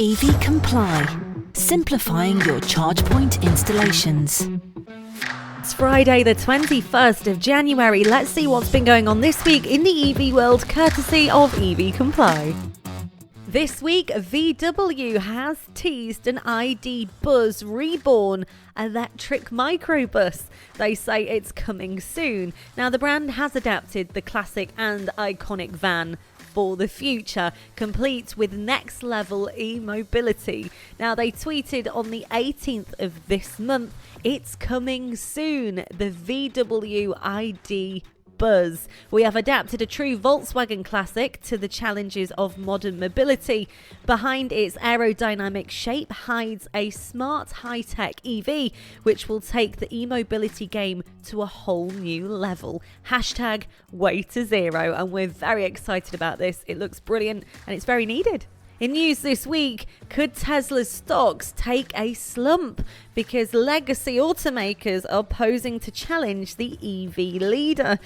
EV Comply, simplifying your charge point installations. It's Friday the 21st of January. Let's see what's been going on this week in the EV world, courtesy of EV Comply. This week, VW has teased an ID Buzz Reborn electric microbus. They say it's coming soon. Now, the brand has adapted the classic and iconic van for the future, complete with next level e-mobility. Now, they tweeted on the 18th of this month, "It's coming soon, the VW ID Buzz. We have adapted a true Volkswagen classic to the challenges of modern mobility. Behind its aerodynamic shape hides a smart high-tech EV, which will take the e-mobility game to a whole new level. Hashtag way to zero." And we're very excited about this. It looks brilliant and it's very needed. In news this week, could Tesla's stocks take a slump because legacy automakers are posing to challenge the EV leader?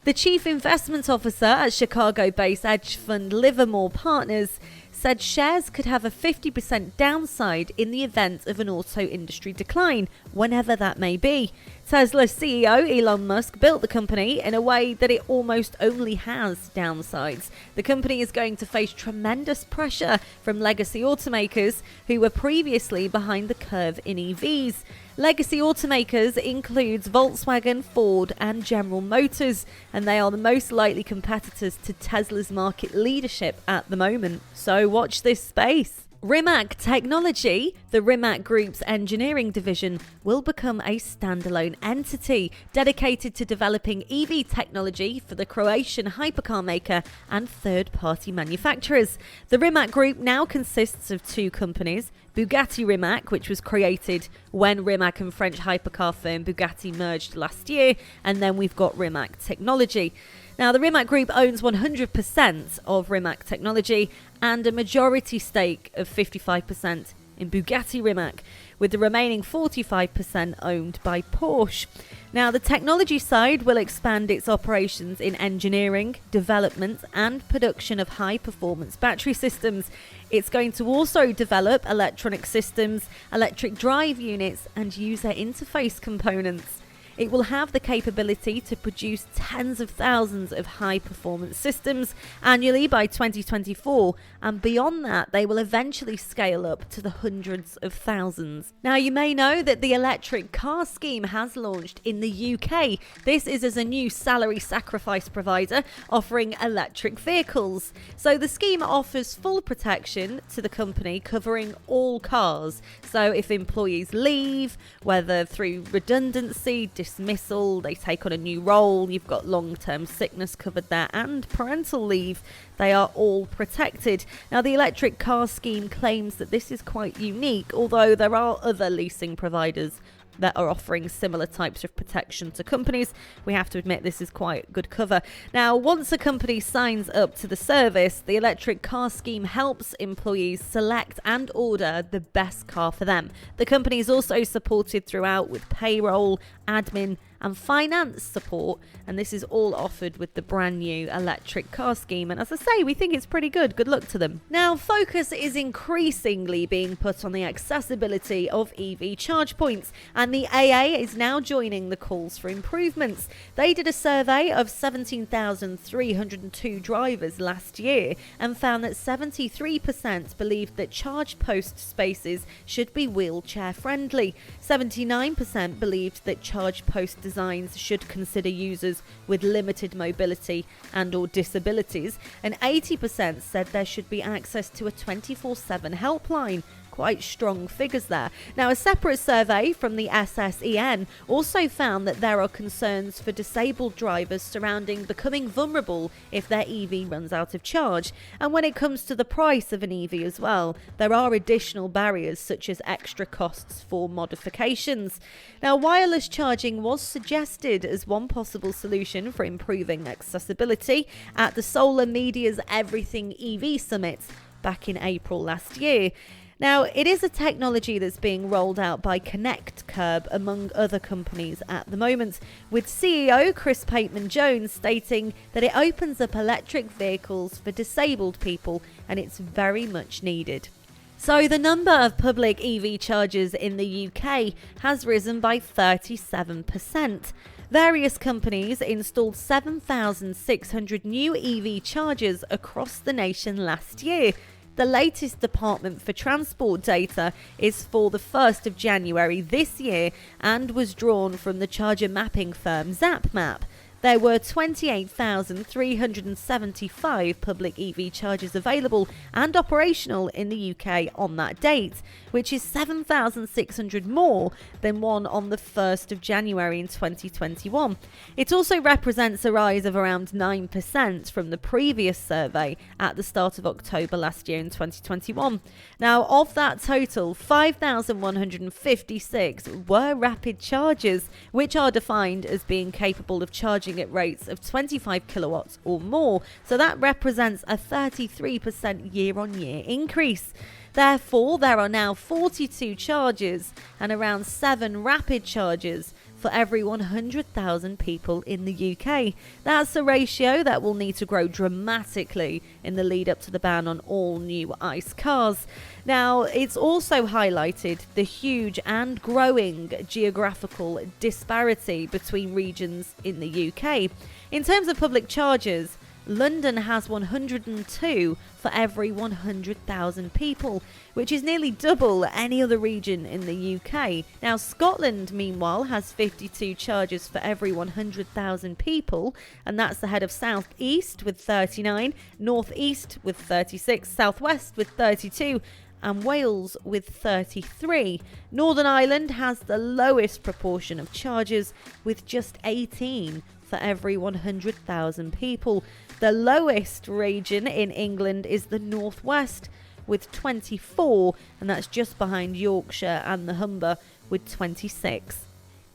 The chief investment officer at Chicago-based hedge fund Livermore Partners said shares could have a 50% downside in the event of an auto industry decline, whenever that may be. Tesla CEO Elon Musk built the company in a way that it almost only has downsides. The company is going to face tremendous pressure from legacy automakers who were previously behind the curve in EVs. Legacy automakers includes Volkswagen, Ford and General Motors, and they are the most likely competitors to Tesla's market leadership at the moment. So watch this space. Rimac Technology, the Rimac Group's engineering division, will become a standalone entity dedicated to developing EV technology for the Croatian hypercar maker and third-party manufacturers. The Rimac Group now consists of two companies, Bugatti Rimac, which was created when Rimac and French hypercar firm Bugatti merged last year, and then we've got Rimac Technology. Now, the Rimac Group owns 100% of Rimac Technology and a majority stake of 55% in Bugatti Rimac, with the remaining 45% owned by Porsche. Now, the technology side will expand its operations in engineering, development and production of high-performance battery systems. It's going to also develop electronic systems, electric drive units and user interface components. It will have the capability to produce tens of thousands of high-performance systems annually by 2024, and beyond that, they will eventually scale up to the hundreds of thousands. Now, you may know that the electric car scheme has launched in the UK. This is as a new salary sacrifice provider offering electric vehicles. So the scheme offers full protection to the company, covering all cars. So if employees leave, whether through redundancy, dismissal, they take on a new role, you've got long-term sickness covered there and parental leave, they are all protected. Now, the electric car scheme claims that this is quite unique, although there are other leasing providers that are offering similar types of protection to companies. We have to admit this is quite good cover. Now, once a company signs up to the service, the electric car scheme helps employees select and order the best car for them. The company is also supported throughout with payroll, admin and finance support, and this is all offered with the brand new electric car scheme. And as I say, we think it's pretty good. Good luck to them. Now, focus is increasingly being put on the accessibility of EV charge points, and the AA is now joining the calls for improvements. They did a survey of 17,302 drivers last year and found that 73% believed that charge post spaces should be wheelchair friendly. 79% believed that charge post designs should consider users with limited mobility and or disabilities, and 80% said there should be access to a 24/7 helpline. Quite strong figures there. Now, a separate survey from the SSEN also found that there are concerns for disabled drivers surrounding becoming vulnerable if their EV runs out of charge. And when it comes to the price of an EV as well, there are additional barriers such as extra costs for modifications. Now, wireless charging was suggested as one possible solution for improving accessibility at the Solar Media's Everything EV Summit back in April last year. Now, it is a technology that's being rolled out by Connect Curb, among other companies at the moment, with CEO Chris Pateman-Jones stating that it opens up electric vehicles for disabled people and it's very much needed. So the number of public EV chargers in the UK has risen by 37%. Various companies installed 7,600 new EV chargers across the nation last year. The latest Department for Transport data is for the 1st of January this year and was drawn from the charger mapping firm ZapMap. There were 28,375 public EV chargers available and operational in the UK on that date, which is 7,600 more than one on the 1st of January in 2021. It also represents a rise of around 9% from the previous survey at the start of October last year in 2021. Now, of that total, 5,156 were rapid chargers, which are defined as being capable of charging at rates of 25 kilowatts or more. So that represents a 33% year-on-year increase. Therefore, there are now 42 chargers and around 7 rapid chargers for every 100,000 people in the UK. That's a ratio that will need to grow dramatically in the lead up to the ban on all new ICE cars. Now, it's also highlighted the huge and growing geographical disparity between regions in the UK. In terms of public chargers, London has 102 for every 100,000 people, which is nearly double any other region in the UK. Now, Scotland, meanwhile, has 52 chargers for every 100,000 people, and that's ahead of South East with 39, North East with 36, South West with 32, and Wales with 33. Northern Ireland has the lowest proportion of chargers with just 18 for every 100,000 people. The lowest region in England is the Northwest with 24, and that's just behind Yorkshire and the Humber with 26.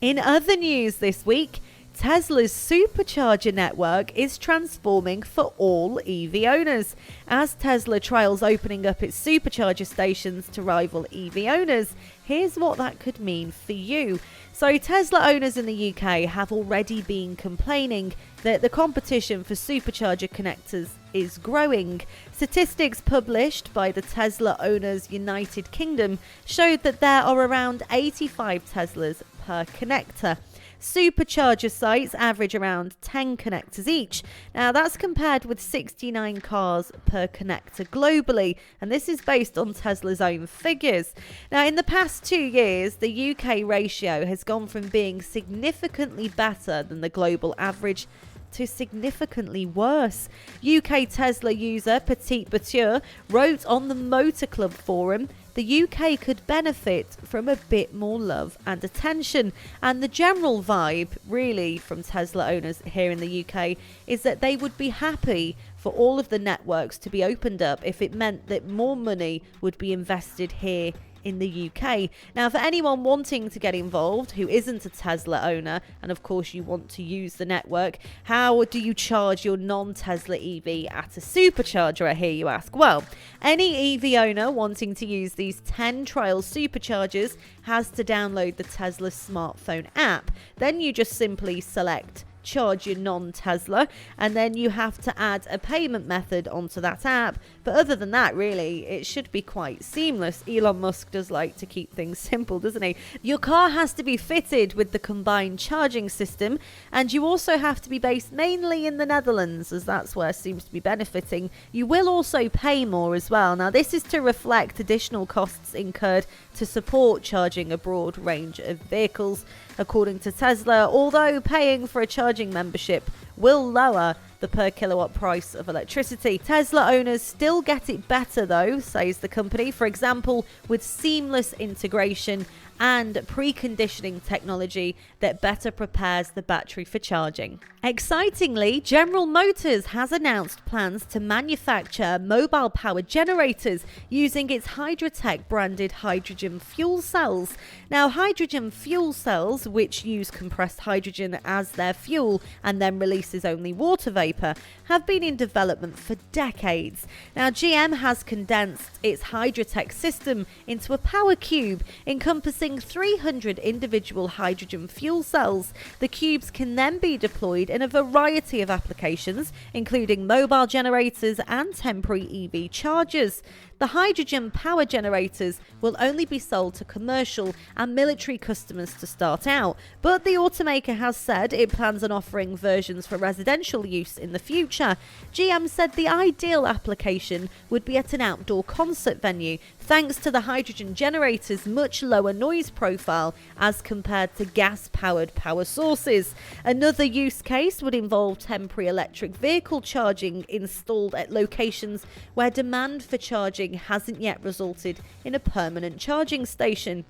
In other news this week, Tesla's supercharger network is transforming for all EV owners. As Tesla trials opening up its supercharger stations to rival EV owners, here's what that could mean for you. So Tesla owners in the UK have already been complaining that the competition for supercharger connectors is growing. Statistics published by the Tesla Owners United Kingdom showed that there are around 85 Teslas per connector. Supercharger sites average around 10 connectors each. Now, that's compared with 69 cars per connector globally, and this is based on Tesla's own figures. Now, in the past 2 years, the UK ratio has gone from being significantly better than the global average to significantly worse. UK Tesla user Petite Bature wrote on the Motor Club forum, the UK could benefit from a bit more love and attention. And the general vibe, really, from Tesla owners here in the UK is that they would be happy for all of the networks to be opened up if it meant that more money would be invested here in the UK. Now, for anyone wanting to get involved who isn't a Tesla owner, and of course you want to use the network, how do you charge your non-Tesla EV at a supercharger, I hear you ask? Well, any EV owner wanting to use these 10 trial superchargers has to download the Tesla smartphone app. Then you just simply select charge your non-Tesla, and then you have to add a payment method onto that app. But other than that, really, it should be quite seamless. Elon Musk does like to keep things simple, doesn't he? Your car has to be fitted with the combined charging system, and you also have to be based mainly in the Netherlands, as that's where it seems to be benefiting. You will also pay more as well. Now, this is to reflect additional costs incurred to support charging a broad range of vehicles. According to Tesla, although paying for a charging membership will lower the per kilowatt price of electricity, Tesla owners still get it better though, says the company, for example, with seamless integration and preconditioning technology that better prepares the battery for charging. Excitingly, General Motors has announced plans to manufacture mobile power generators using its Hydrotec-branded hydrogen fuel cells. Now, hydrogen fuel cells, which use compressed hydrogen as their fuel and then releases only water vapor, have been in development for decades. Now, GM has condensed its Hydrotec system into a power cube encompassing 300 individual hydrogen fuel cells. The cubes can then be deployed in a variety of applications, including mobile generators and temporary EV chargers. The hydrogen power generators will only be sold to commercial and military customers to start out, but the automaker has said it plans on offering versions for residential use in the future. GM said the ideal application would be at an outdoor concert venue, thanks to the hydrogen generator's much lower noise profile as compared to gas-powered power sources. Another use case would involve temporary electric vehicle charging installed at locations where demand for charging hasn't yet resulted in a permanent charging station.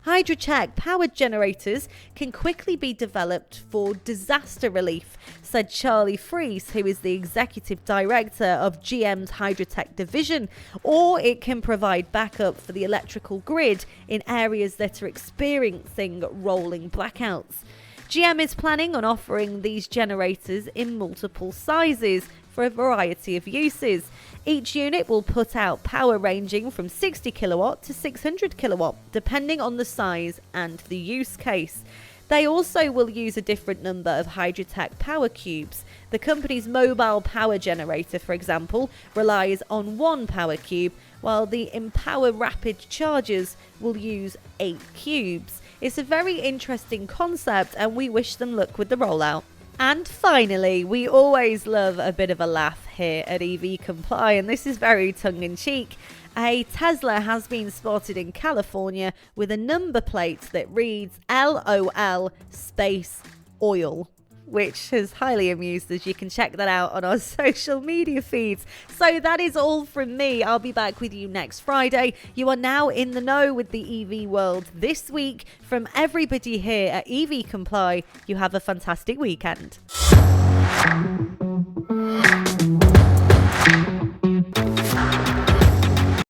Hydrotec powered generators can quickly be developed for disaster relief, said Charlie Fries, who is the executive director of GM's Hydrotec division, or it can provide backup for the electrical grid in areas that are experiencing rolling blackouts. GM is planning on offering these generators in multiple sizes for a variety of uses. Each unit will put out power ranging from 60 kilowatt to 600 kilowatt, depending on the size and the use case. They also will use a different number of Hydrotec power cubes. The company's mobile power generator, for example, relies on one power cube, while the Empower Rapid chargers will use 8 cubes. It's a very interesting concept, and we wish them luck with the rollout. And finally, we always love a bit of a laugh here at EV Comply, and this is very tongue-in-cheek. A Tesla has been spotted in California with a number plate that reads LOL space oil, which has highly amused us. You can check that out on our social media feeds. So that is all from me. I'll be back with you next Friday. You are now in the know with the EV world this week. From everybody here at EV Comply, you have a fantastic weekend.